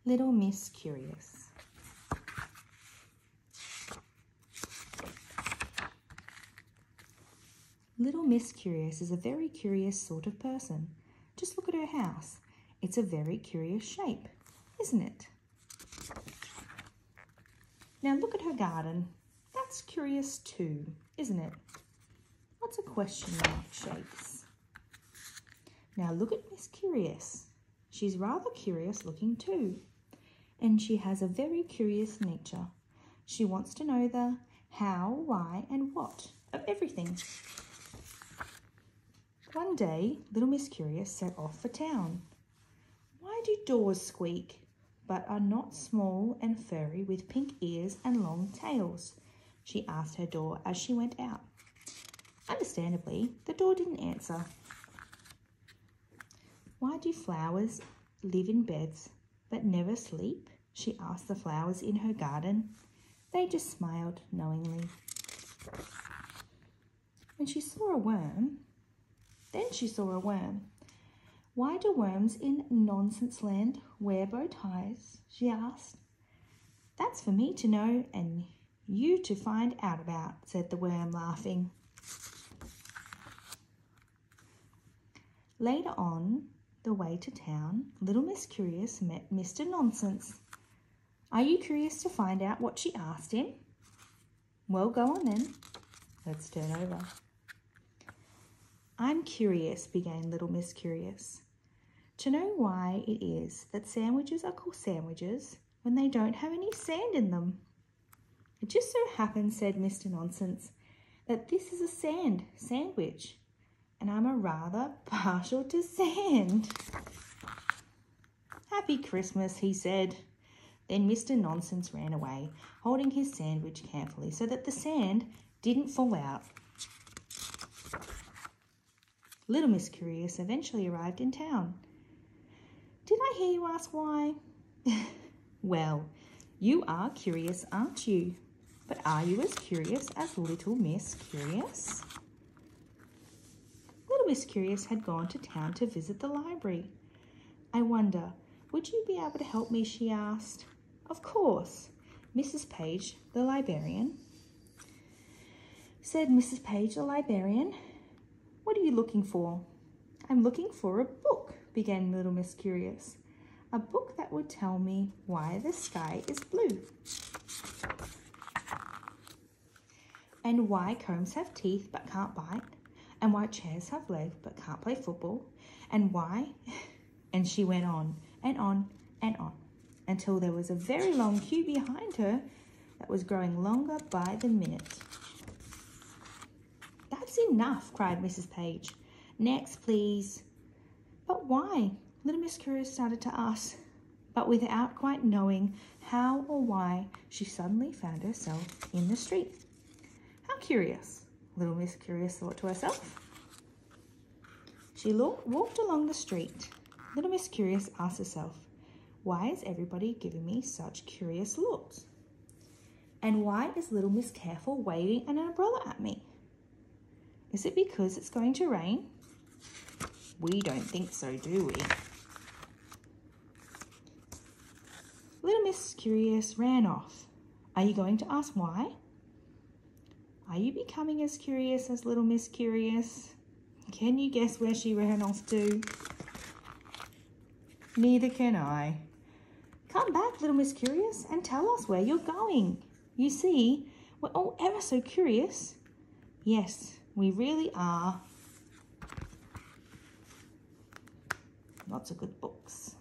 Little Miss Curious. Little Miss Curious is a very curious sort of person. Just look at her house. It's a very curious shape, isn't it? Now look at her garden. That's curious too, isn't it? Lots of question mark shapes. Now look at Miss Curious. She's rather curious looking too. And she has a very curious nature. She wants to know the how, why, and what of everything. One day, little Miss Curious set off for town. Why do doors squeak, but are not small and furry with pink ears and long tails? She asked her door as she went out. Understandably, the door didn't answer. Why do flowers live in beds but never sleep? She asked the flowers in her garden. They just smiled knowingly. When she saw a worm, she saw a worm. Why do worms in Nonsense Land wear bow ties? She asked. That's for me to know and you to find out about, said the worm, laughing. Later on the way to town, little Miss Curious met Mr. Nonsense. Are you curious to find out what she asked him? Well, go on then. Let's turn over. I'm curious, began little Miss Curious, to know why it is that sandwiches are called sandwiches when they don't have any sand in them. It just so happens, said Mr. Nonsense, that this is a sandwich, and I'm a rather partial to sand. Happy Christmas, he said. Then Mr. Nonsense ran away, holding his sandwich carefully so that the sand didn't fall out. Little Miss Curious eventually arrived in town. Did I hear you ask why? Well, you are curious, aren't you? But are you as curious as Little Miss Curious? Little Miss Curious had gone to town to visit the library. I wonder, would you be able to help me, she asked. Of course, Mrs. Page, the librarian. Said Mrs. Page, the librarian. What are you looking for? I'm looking for a book, began Little Miss Curious. A book that would tell me why the sky is blue. And why combs have teeth but can't bite. And why chairs have legs but can't play football. And why... And she went on and on and on until there was a very long queue behind her that was growing longer by the minute. That's enough, cried Mrs. Page. Next, please. But why? Little Miss Curious started to ask, but without quite knowing how or why, she suddenly found herself in the street. How curious, Little Miss Curious thought to herself. She walked along the street. Little Miss Curious asked herself, why is everybody giving me such curious looks? And why is Little Miss Careful waving an umbrella at me? Is it because it's going to rain? We don't think so, do we? Little Miss Curious ran off. Are you going to ask why? Are you becoming as curious as Little Miss Curious? Can you guess where she ran off to? Neither can I. Come back, Little Miss Curious, and tell us where you're going. You see, we're all ever so curious. Yes, we really are. Lots of good books.